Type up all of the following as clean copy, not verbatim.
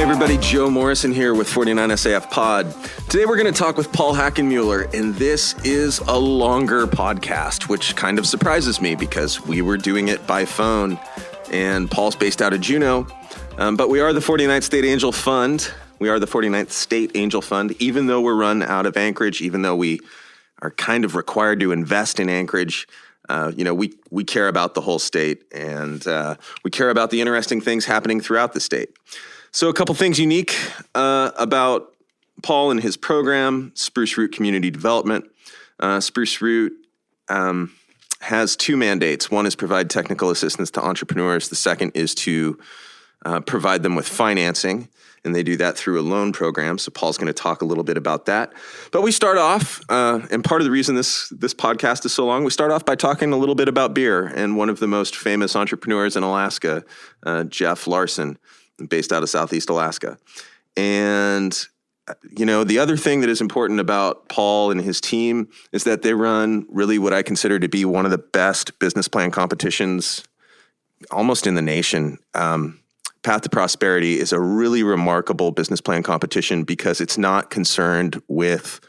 Everybody, Joe Morrison here with 49SAF Pod. Today we're going to talk with Paul Hackenmueller, and this is a longer podcast, which kind of surprises me because we were doing it by phone, and Paul's based out of Juneau, but we are the 49th State Angel Fund. We are the 49th State Angel Fund, even though we're run out of Anchorage, even though we are kind of required to invest in Anchorage. We care about the whole state, and we care about the interesting things happening throughout the state. So a couple things unique about Paul and his program, Spruce Root Community Development. Spruce Root has two mandates. One is provide technical assistance to entrepreneurs. The second is to provide them with financing, and they do that through a loan program. So Paul's going to talk a little bit about that. But we start off, and part of the reason this podcast is so long, we start off by talking a little bit about beer and one of the most famous entrepreneurs in Alaska, Jeff Larson, based out of Southeast Alaska. And, the other thing that is important about Paul and his team is that they run really what I consider to be one of the best business plan competitions almost in the nation. Path to Prosperity is a really remarkable business plan competition because it's not concerned with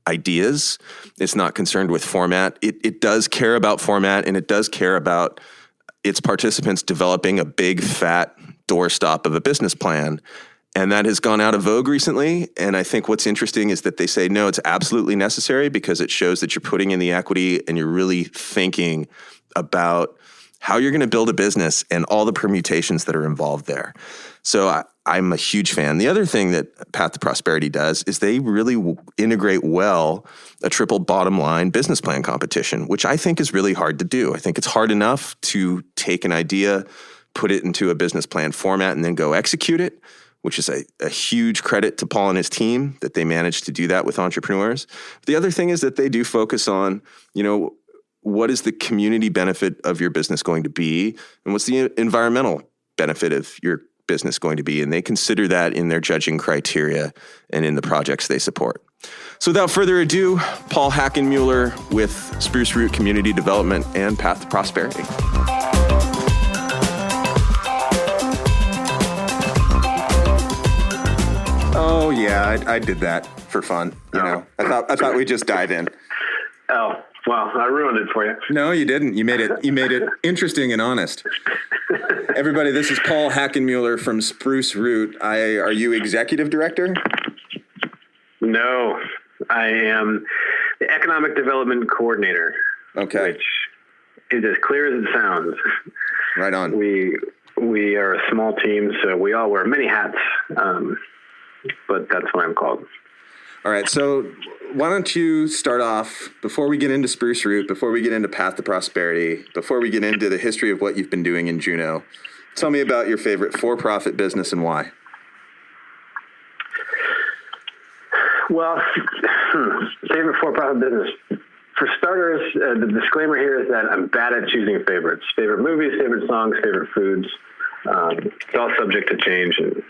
ideas. It's not concerned with format. It does care about format, and it does care about its participants developing a big, fat doorstop of a business plan. And that has gone out of vogue recently. And I think what's interesting is that they say, no, it's absolutely necessary because it shows that you're putting in the equity and you're really thinking about how you're going to build a business and all the permutations that are involved there. So I'm a huge fan. The other thing that Path to Prosperity does is they really integrate well a triple bottom line business plan competition, which I think is really hard to do. I think it's hard enough to take an idea, put it into a business plan format, and then go execute it, which is a huge credit to Paul and his team that they managed to do that with entrepreneurs. The other thing is that they do focus on, what is the community benefit of your business going to be? And what's the environmental benefit of your business going to be? And they consider that in their judging criteria and in the projects they support. So without further ado, Paul Hackenmueller with Spruce Root Community Development and Path to Prosperity. Oh yeah, I did that for fun. I thought we'd just dive in. Oh, well, I ruined it for you. No, you didn't. You made it interesting and honest. Everybody, this is Paul Hackenmueller from Spruce Root. Are you executive director? No, I am the economic development coordinator. Okay. Which is as clear as it sounds. Right on. We are a small team, so we all wear many hats, but that's what I'm called. All right, so why don't you start off, before we get into Spruce Root, before we get into Path to Prosperity, before we get into the history of what you've been doing in Juneau, tell me about your favorite for-profit business and why. Well, favorite for-profit business. For starters, the disclaimer here is that I'm bad at choosing favorites. Favorite movies, favorite songs, favorite foods. It's all subject to change and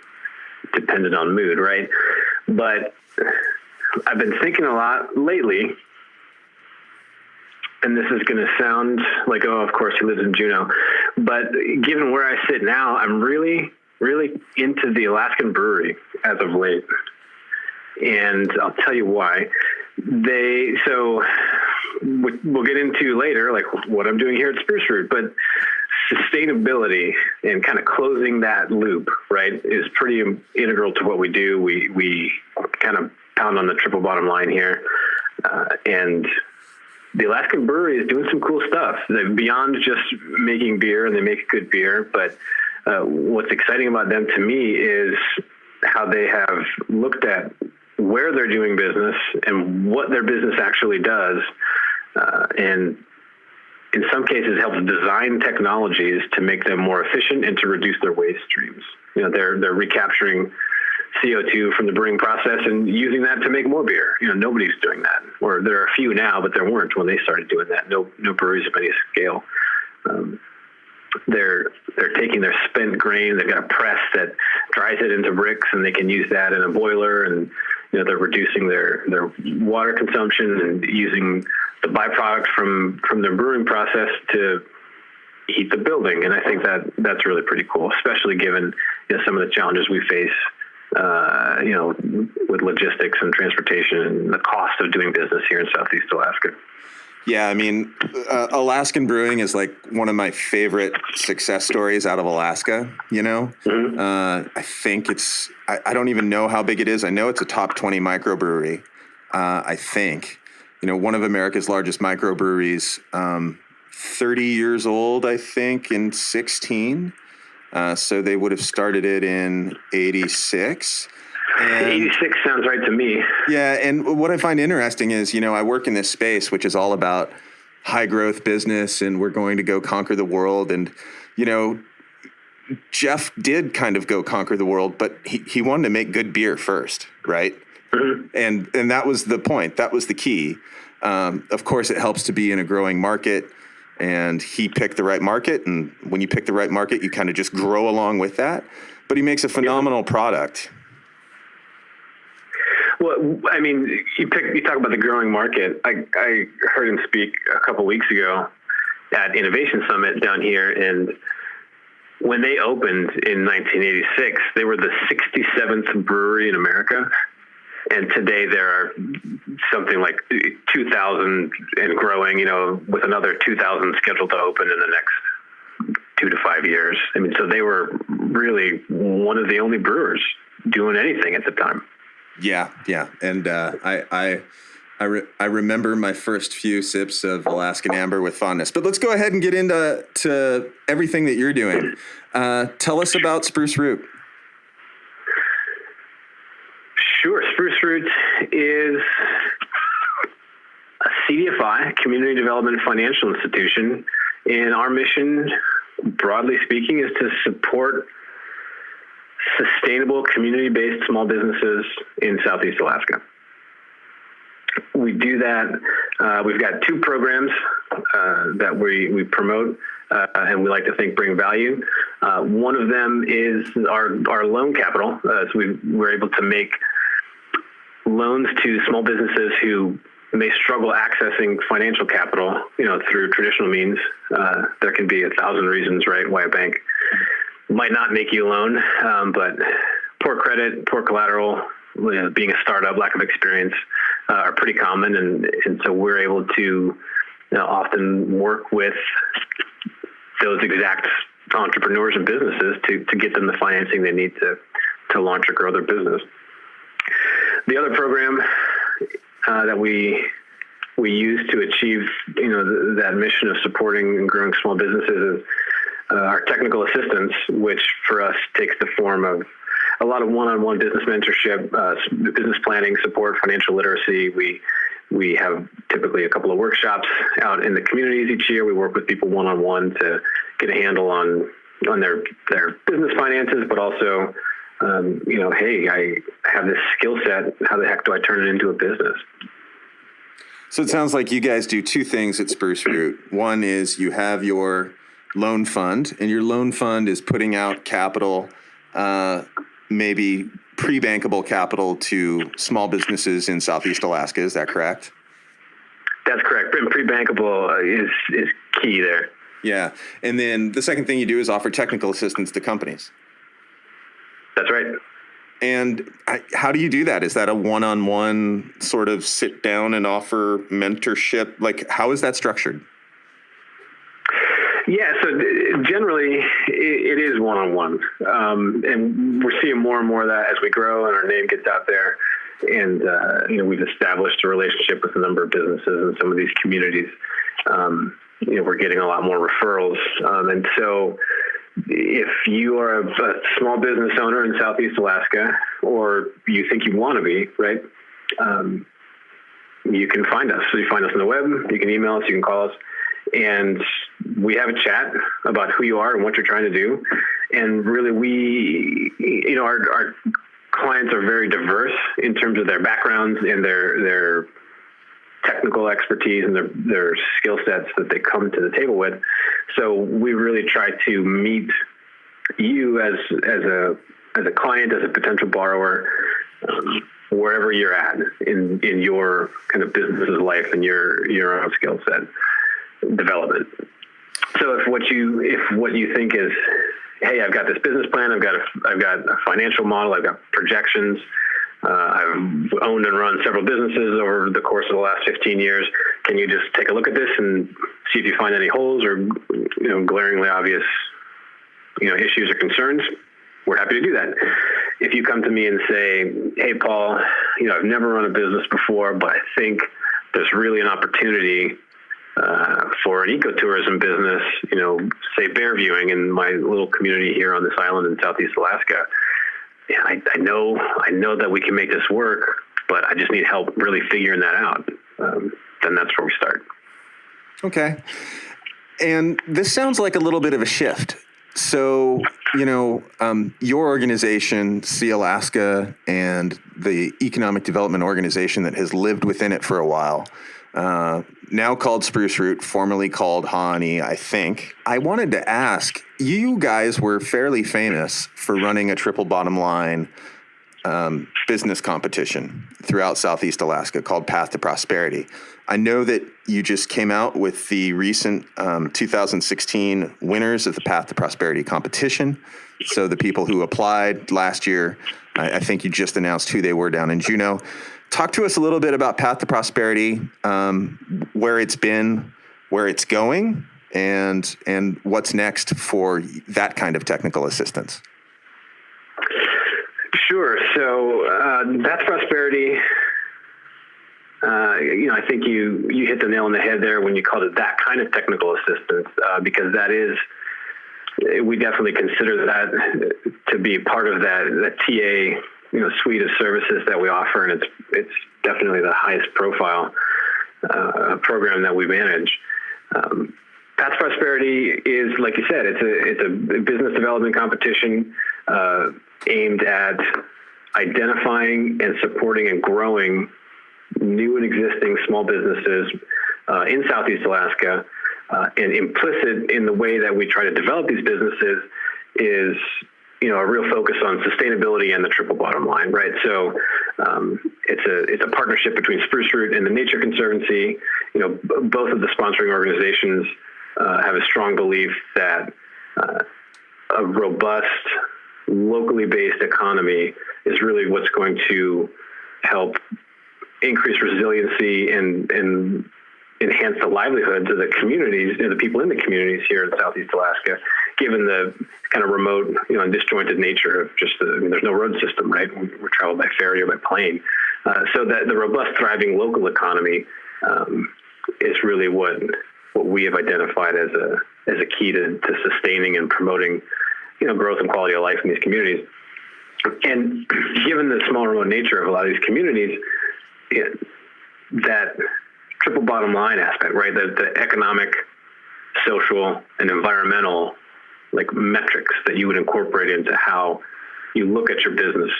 dependent on mood, right? But I've been thinking a lot lately, and this is going to sound like, oh, of course he lives in Juneau, but given where I sit now, I'm really, really into the Alaskan brewery as of late. And I'll tell you why. So we'll get into later, like what I'm doing here at Spruce Root, but sustainability and kind of closing that loop, right, is pretty integral to what we do. We kind of pound on the triple bottom line here. And the Alaskan brewery is doing some cool stuff. They're beyond just making beer, and they make good beer. But what's exciting about them to me is how they have looked at where they're doing business and what their business actually does. And in some cases helps design technologies to make them more efficient and to reduce their waste streams. They're recapturing CO2 from the brewing process and using that to make more beer. Nobody's doing that, or there are a few now, but there weren't when they started doing that. No breweries of any scale. They're taking their spent grain. They've got a press that dries it into bricks, and they can use that in a boiler. And they're reducing their water consumption and using the byproduct from their brewing process to heat the building. And I think that's really pretty cool, especially given some of the challenges we face with logistics and transportation and the cost of doing business here in Southeast Alaska. Yeah, I mean, Alaskan brewing is like one of my favorite success stories out of Alaska, Mm-hmm. I think I don't even know how big it is. I know it's a top 20 microbrewery, I think. One of America's largest microbreweries, 30 years old, I think, in 16. So they would have started it in 86. 86 sounds right to me. Yeah, and what I find interesting is, I work in this space, which is all about high growth business, and we're going to go conquer the world. And, Jeff did kind of go conquer the world, but he wanted to make good beer first, right? Mm-hmm. And that was the point. That was the key. Of course, it helps to be in a growing market, and he picked the right market. And when you pick the right market, you kind of just grow along with that. But he makes a phenomenal product. Well, I mean, you talk about the growing market. I heard him speak a couple weeks ago at Innovation Summit down here, and when they opened in 1986, they were the 67th brewery in America, and today there are something like 2,000 and growing. With another 2,000 scheduled to open in the next 2 to 5 years. I mean, so they were really one of the only brewers doing anything at the time. Yeah. And I remember my first few sips of Alaskan Amber with fondness. But let's go ahead and get into everything that you're doing. Tell us about Spruce Root. Sure. Spruce Root is a CDFI, Community Development Financial Institution. And our mission, broadly speaking, is to support sustainable community-based small businesses in Southeast Alaska. We do that. We've got 2 programs that we promote, and we like to think bring value. One of them is our loan capital. So we're able to make loans to small businesses who may struggle accessing financial capital, through traditional means. There can be 1,000 reasons, right, why a bank might not make you a loan, but poor credit, poor collateral, being a startup, lack of experience are pretty common. And so we're able to often work with those exact entrepreneurs and businesses to get them the financing they need to launch or grow their business. The other program that we use to achieve, that mission of supporting and growing small businesses is our technical assistance, which for us takes the form of a lot of one-on-one business mentorship, business planning support, financial literacy. We have typically a couple of workshops out in the communities each year. We work with people one-on-one to get a handle on their business finances, but also, hey, I have this skill set. How the heck do I turn it into a business? So it sounds like you guys do 2 things at Spruce Root. One is you have your loan fund, and your loan fund is putting out capital, maybe pre-bankable capital to small businesses in Southeast Alaska. Is that correct? That's correct. Pre-bankable is key there. Yeah. And then the second thing you do is offer technical assistance to companies. That's right. And how do you do that? Is that a one-on-one sort of sit down and offer mentorship? Like, how is that structured? Yeah, so generally it is one-on-one, and we're seeing more and more of that as we grow and our name gets out there. And we've established a relationship with a number of businesses in some of these communities. We're getting a lot more referrals, and so if you are a small business owner in Southeast Alaska, or you think you want to be, right, you can find us. So you find us on the web, you can email us, you can call us, and we have a chat about who you are and what you're trying to do. And really our clients are very diverse in terms of their backgrounds and their technical expertise and their skill sets that they come to the table with. So we really try to meet you as a client, as a potential borrower, wherever you're at in your kind of business's life and your own skill set development. So if what you think is hey, I've got this business plan, I've got a financial model, I've got projections. I've owned and run several businesses over the course of the last 15 years. Can you just take a look at this and see if you find any holes or, glaringly obvious, issues or concerns? We're happy to do that. If you come to me and say, hey, Paul, I've never run a business before, but I think there's really an opportunity for an ecotourism business, say bear viewing in my little community here on this island in Southeast Alaska. Yeah, I know that we can make this work, but I just need help really figuring that out. Then that's where we start. Okay. And this sounds like a little bit of a shift. So, your organization, Sea Alaska, and the economic development organization that has lived within it for a while, now called Spruce Root, formerly called Haani, I think. I wanted to ask, you guys were fairly famous for running a triple bottom line business competition throughout Southeast Alaska called Path to Prosperity. I know that you just came out with the recent 2016 winners of the Path to Prosperity competition. So the people who applied last year, I think you just announced who they were down in Juneau. Talk to us a little bit about Path to Prosperity, where it's been, where it's going, and what's next for that kind of technical assistance. Sure. So Path to Prosperity, I think you hit the nail on the head there when you called it that kind of technical assistance, because that is, we definitely consider that to be part of that TA suite of services that we offer, and it's definitely the highest profile program that we manage. Path to Prosperity is, like you said, it's a business development competition aimed at identifying and supporting and growing new and existing small businesses in Southeast Alaska. And implicit in the way that we try to develop these businesses is a real focus on sustainability and the triple bottom line, right? So it's a partnership between Spruce Root and the Nature Conservancy. Both of the sponsoring organizations have a strong belief that a robust, locally based economy is really what's going to help increase resiliency and enhance the livelihoods of the communities, the people in the communities here in Southeast Alaska, given the kind of remote, and disjointed nature of just there's no road system, right? We travel by ferry or by plane. So that the robust, thriving local economy is really what we have identified as a key to sustaining and promoting, growth and quality of life in these communities. And given the small, remote nature of a lot of these communities, that triple bottom line aspect, right? The economic, social, and environmental metrics that you would incorporate into how you look at your business,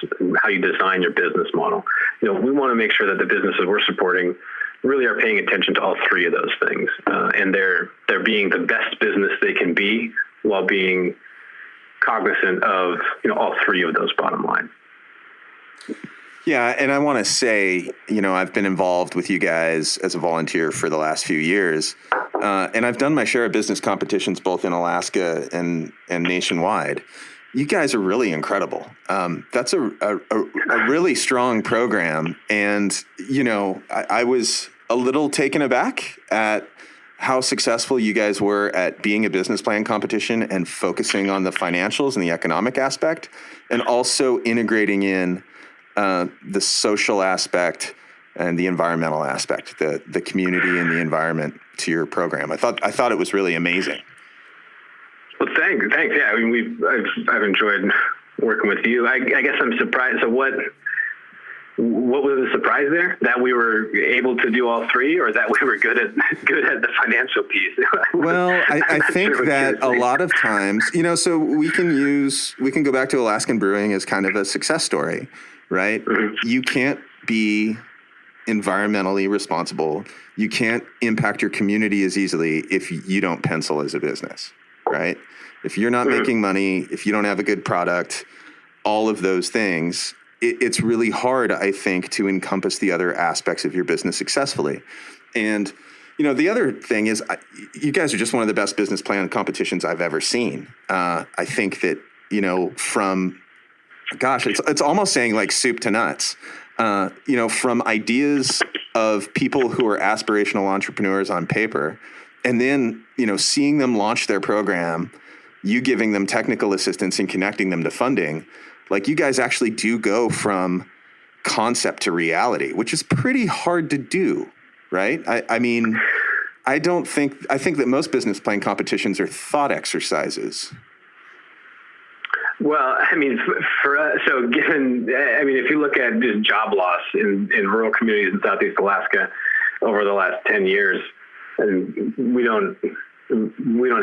how you design your business model. We want to make sure that the businesses we're supporting really are paying attention to all three of those things, and they're being the best business they can be while being cognizant of all three of those bottom line. Yeah, and I want to say, I've been involved with you guys as a volunteer for the last few years, and I've done my share of business competitions both in Alaska and nationwide. You guys are really incredible. That's a really strong program, and I was a little taken aback at how successful you guys were at being a business plan competition and focusing on the financials and the economic aspect, and also integrating in the social aspect and the environmental aspect, the community and the environment to your program. I thought it was really amazing. Well, thanks. Yeah, I mean, I've enjoyed working with you. I guess I'm surprised. So what was the surprise there? That we were able to do all three, or that we were good at the financial piece? Well, I think that a lot of times, so we can go back to Alaskan brewing as kind of a success story, right? Mm-hmm. You can't be environmentally responsible. You can't impact your community as easily if you don't pencil as a business, right? If you're not making money, if you don't have a good product, all of those things, it's really hard, I think, to encompass the other aspects of your business successfully. And The other thing is you guys are just one of the best business plan competitions I've ever seen. I think that, it's almost saying like soup to nuts, from ideas of people who are aspirational entrepreneurs on paper, and then, seeing them launch their program, you giving them technical assistance and connecting them to funding. Like, you guys actually do go from concept to reality, which is pretty hard to do, right? I think that most business plan competitions are thought exercises. Well, for us, if you look at just job loss in rural communities in Southeast Alaska over the last 10 years, and we don't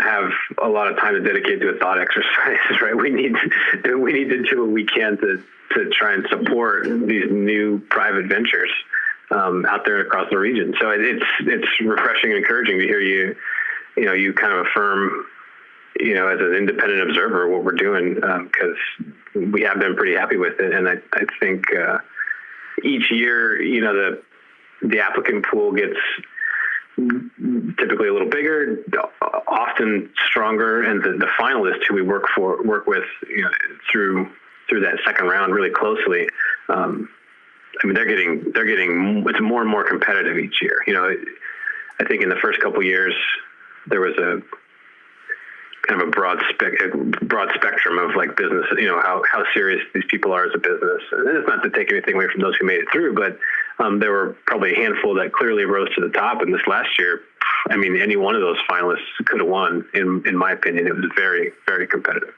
have a lot of time to dedicate to a thought exercise, right? We need to do what we can to try and support these new private ventures out there across the region. So it's refreshing and encouraging to hear you kind of affirm, as an independent observer, what we're doing, because we have been pretty happy with it. And I think each year, the applicant pool gets typically a little bigger, often stronger, and the finalists who we work with, through that second round really closely. They're getting it's more and more competitive each year. I think in the first couple of years there was a kind of a broad spectrum of like business, how serious these people are as a business. And it's not to take anything away from those who made it through, but there were probably a handful that clearly rose to the top. And this last year, any one of those finalists could have won. In my opinion, it was very, very competitive.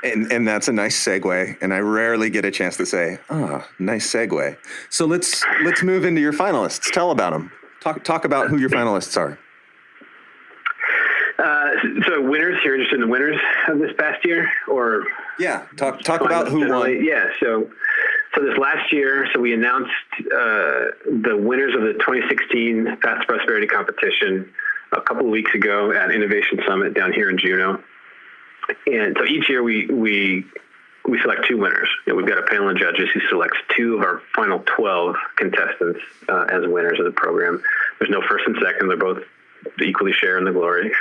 And that's a nice segue. And I rarely get a chance to say, nice segue. So let's move into your finalists. Tell about them. Talk about who your finalists are. So winners, you're interested in the winners of this past year, or? Yeah. Talk about who won. Yeah. So this last year, we announced the winners of the 2016 Path to Prosperity competition a couple of weeks ago at Innovation Summit down here in Juneau. And so each year we select two winners. We've got a panel of judges who selects two of our final 12 contestants as winners of the program. There's no first and second. They're both equally share in the glory.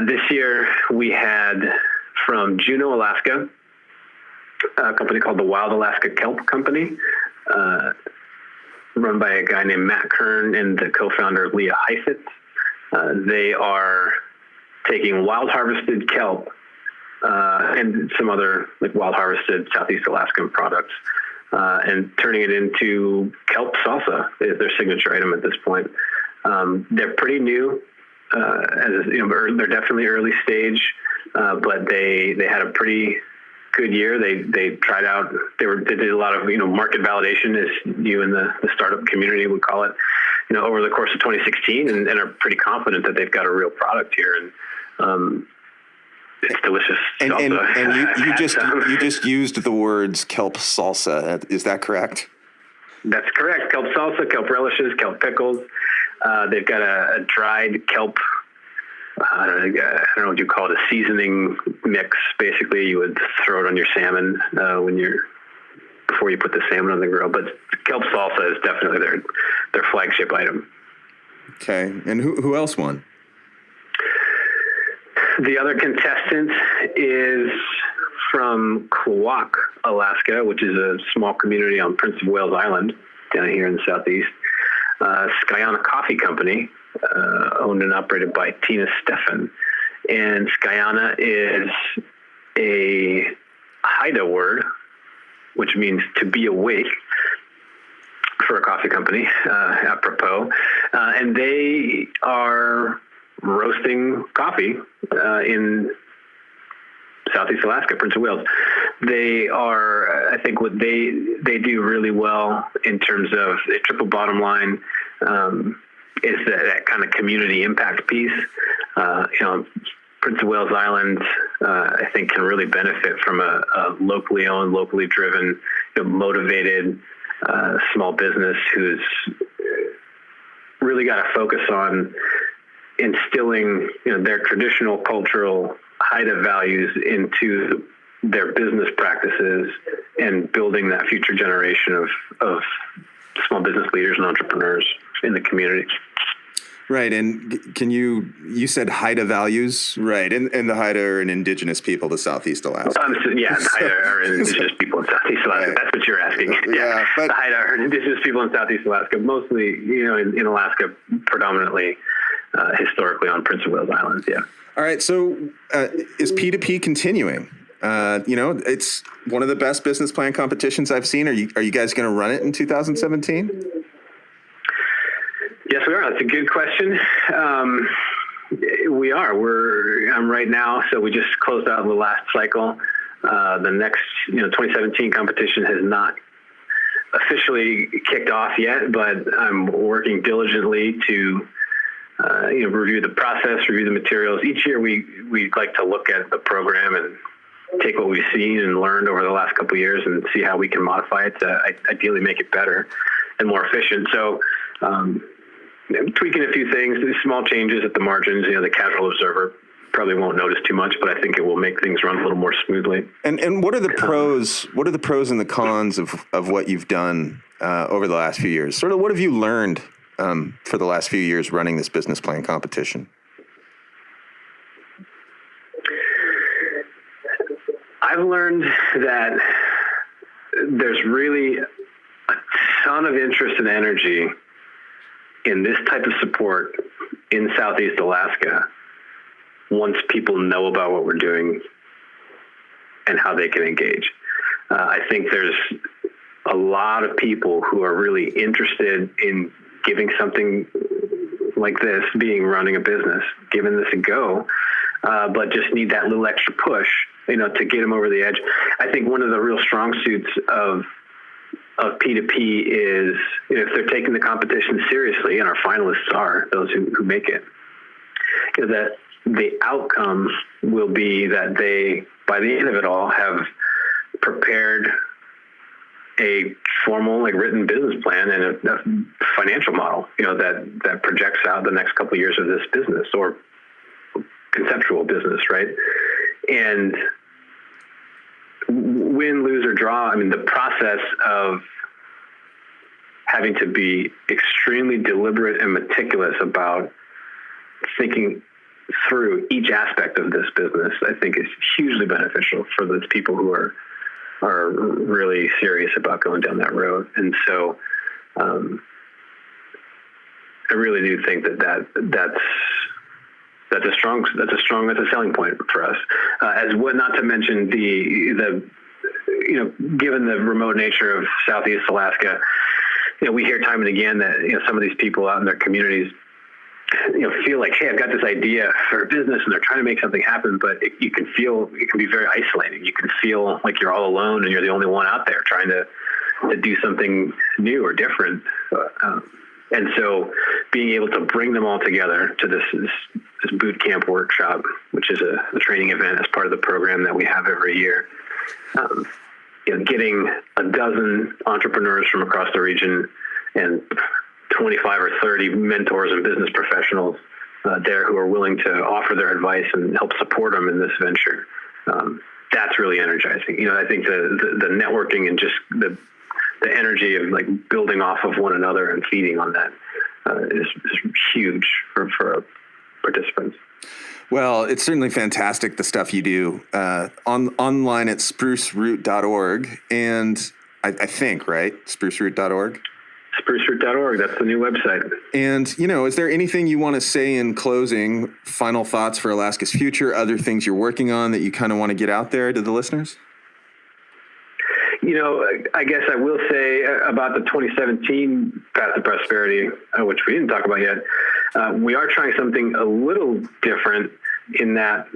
This year we had from Juneau, Alaska, a company called the Wild Alaska Kelp Company, run by a guy named Matt Kern and the co-founder Leah Heifetz. They are taking wild harvested kelp and some other like wild harvested Southeast Alaskan products and turning it into kelp salsa is their signature item at this point. They're pretty new, they're definitely early stage, but they had a pretty good year. They tried out, they did a lot of, market validation, as you in the startup community would call it, over the course of 2016 and are pretty confident that they've got a real product here. And it's delicious. And you just used the words kelp salsa. Is that correct? That's correct. Kelp salsa, kelp relishes, kelp pickles. They've got a dried kelp, I don't know what you call it, a seasoning mix. Basically, you would throw it on your salmon before you put the salmon on the grill. But kelp salsa is definitely their flagship item. Okay. And who else won? The other contestant is from Klawock, Alaska, which is a small community on Prince of Wales Island down here in the southeast. Skyana Coffee Company, owned and operated by Tina Steffen. And Skyana is a Haida word, which means to be awake for a coffee company, apropos. And they are roasting coffee in Southeast Alaska, Prince of Wales. They are, I think what they do really well in terms of a triple bottom line is that kind of community impact piece. Prince of Wales Island, I think, can really benefit from a locally owned, locally driven, motivated small business who's really got to focus on instilling their traditional cultural Haida values into their business practices and building that future generation of small business leaders and entrepreneurs in the community. Right. And you said Haida values, right? And the Haida are an indigenous people to Southeast Alaska. The Haida are indigenous people in Southeast Alaska. Right. That's what you're asking. Yeah. But the Haida are indigenous people in Southeast Alaska, mostly, in Alaska, predominantly, historically on Prince of Wales Islands. Yeah. All right. So is P2P continuing? It's one of the best business plan competitions I've seen. Are you guys going to run it in 2017? Yes, we are. That's a good question. We are. I'm right now. So we just closed out the last cycle. The next, 2017 competition has not officially kicked off yet, but I'm working diligently to, review the process, review the materials. Each year we like to look at the program and take what we've seen and learned over the last couple of years and see how we can modify it to ideally make it better and more efficient. So, tweaking a few things, small changes at the margins. The casual observer probably won't notice too much, but I think it will make things run a little more smoothly. And what are the pros? What are the pros and the cons of what you've done over the last few years? Sort of, what have you learned for the last few years running this business plan competition? I've learned that there's really a ton of interest and energy in this type of support in Southeast Alaska once people know about what we're doing and how they can engage. I think there's a lot of people who are really interested in giving something like this, running a business, giving this a go, but just need that little extra push, to get them over the edge. I think one of the real strong suits of P2P is, if they're taking the competition seriously, and our finalists are those who make it, that the outcome will be that they, by the end of it all, have prepared a formal, written business plan and a financial model, that projects out the next couple of years of this business or conceptual business, right? And win, lose, or draw, the process of having to be extremely deliberate and meticulous about thinking through each aspect of this business, I think is hugely beneficial for those people who are really serious about going down that road. And so I really do think that's a selling point for us. Not to mention the given the remote nature of Southeast Alaska, we hear time and again that some of these people out in their communities feel like, hey, I've got this idea for a business and they're trying to make something happen, but it can be very isolating. You can feel like you're all alone and you're the only one out there trying to do something new or different. And so being able to bring them all together to this boot camp workshop, which is a training event as part of the program that we have every year, getting a dozen entrepreneurs from across the region and 25 or 30 mentors and business professionals there who are willing to offer their advice and help support them in this venture. That's really energizing. I think the networking and just the energy of building off of one another and feeding on that is huge for participants. Well, it's certainly fantastic, the stuff you do online at spruceroot.org. And I think, right? spruceroot.org? spruceroot.org. That's the new website. And, is there anything you want to say in closing, final thoughts for Alaska's future, other things you're working on that you kind of want to get out there to the listeners? I guess I will say about the 2017 Path to Prosperity, which we didn't talk about yet. We are trying something a little different in that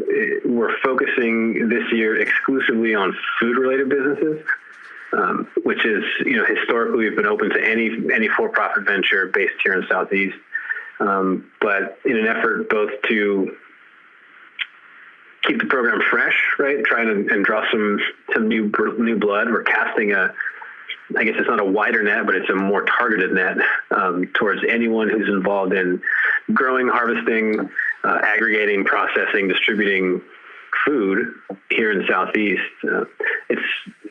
we're focusing this year exclusively on food-related businesses, which is, historically we've been open to any for-profit venture based here in Southeast. But in an effort both to keep the program fresh, right? Trying to draw some new blood. We're casting I guess it's not a wider net, but it's a more targeted net towards anyone who's involved in growing, harvesting, aggregating, processing, distributing food here in Southeast. It's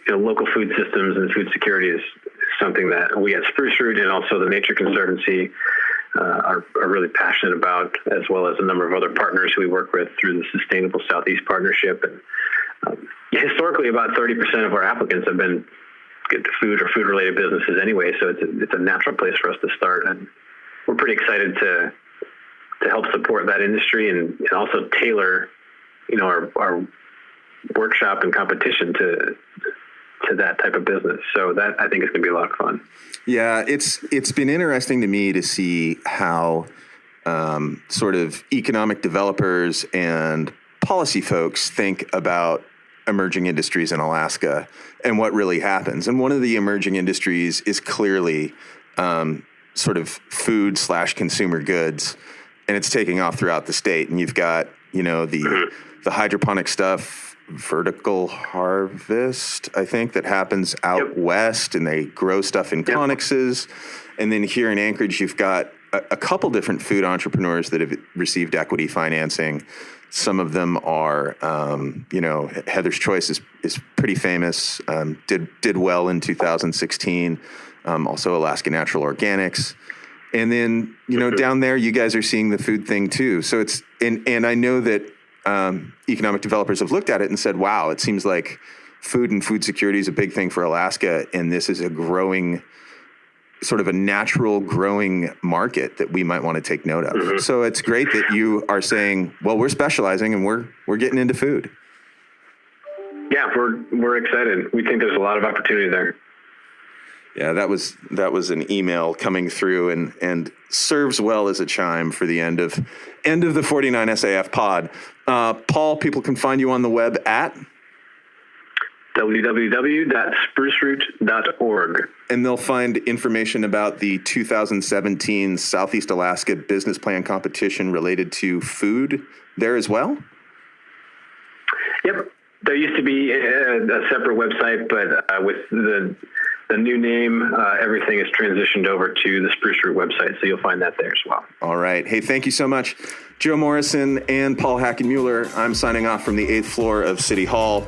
local food systems and food security is something that we at Spruce Root and also the Nature Conservancy are really passionate about, as well as a number of other partners who we work with through the Sustainable Southeast Partnership. And historically, about 30% of our applicants have been food or food-related businesses anyway, so it's a natural place for us to start. And we're pretty excited to help support that industry and also tailor, our workshop and competition to that type of business. So that, I think, is going to be a lot of fun. Yeah, it's been interesting to me to see how sort of economic developers and policy folks think about emerging industries in Alaska and what really happens. And one of the emerging industries is clearly sort of food/consumer goods, and it's taking off throughout the state. And you've got, the hydroponic stuff, vertical harvest, I think, that happens out west, and they grow stuff in connexes. And then here in Anchorage, you've got a couple different food entrepreneurs that have received equity financing. Some of them are, Heather's Choice is pretty famous, did well in 2016. Also Alaska Natural Organics. And then, down there, you guys are seeing the food thing too. So it's, and I know that economic developers have looked at it and said, wow, it seems like food and food security is a big thing for Alaska. And this is a growing, sort of a natural growing market that we might want to take note of. Mm-hmm. So it's great that you are saying, well, we're specializing and we're getting into food. Yeah, we're excited. We think there's a lot of opportunity there. Yeah, that was an email coming through and serves well as a chime for the end of the 49 SAF pod. Paul, people can find you on the web at www.spruceroot.org. And they'll find information about the 2017 Southeast Alaska Business Plan Competition related to food there as well? Yep. There used to be a separate website, but with the new name, everything is transitioned over to the Spruce Root website, so you'll find that there as well. All right. Hey, thank you so much, Joe Morrison and Paul Hackenmueller. I'm signing off from the 8th floor of City Hall,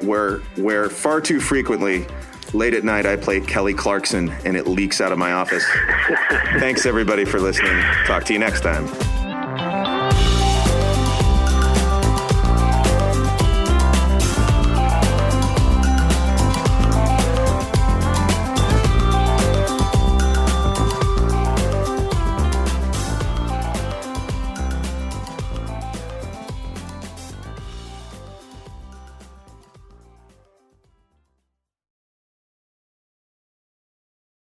where far too frequently, late at night, I play Kelly Clarkson, and it leaks out of my office. Thanks, everybody, for listening. Talk to you next time.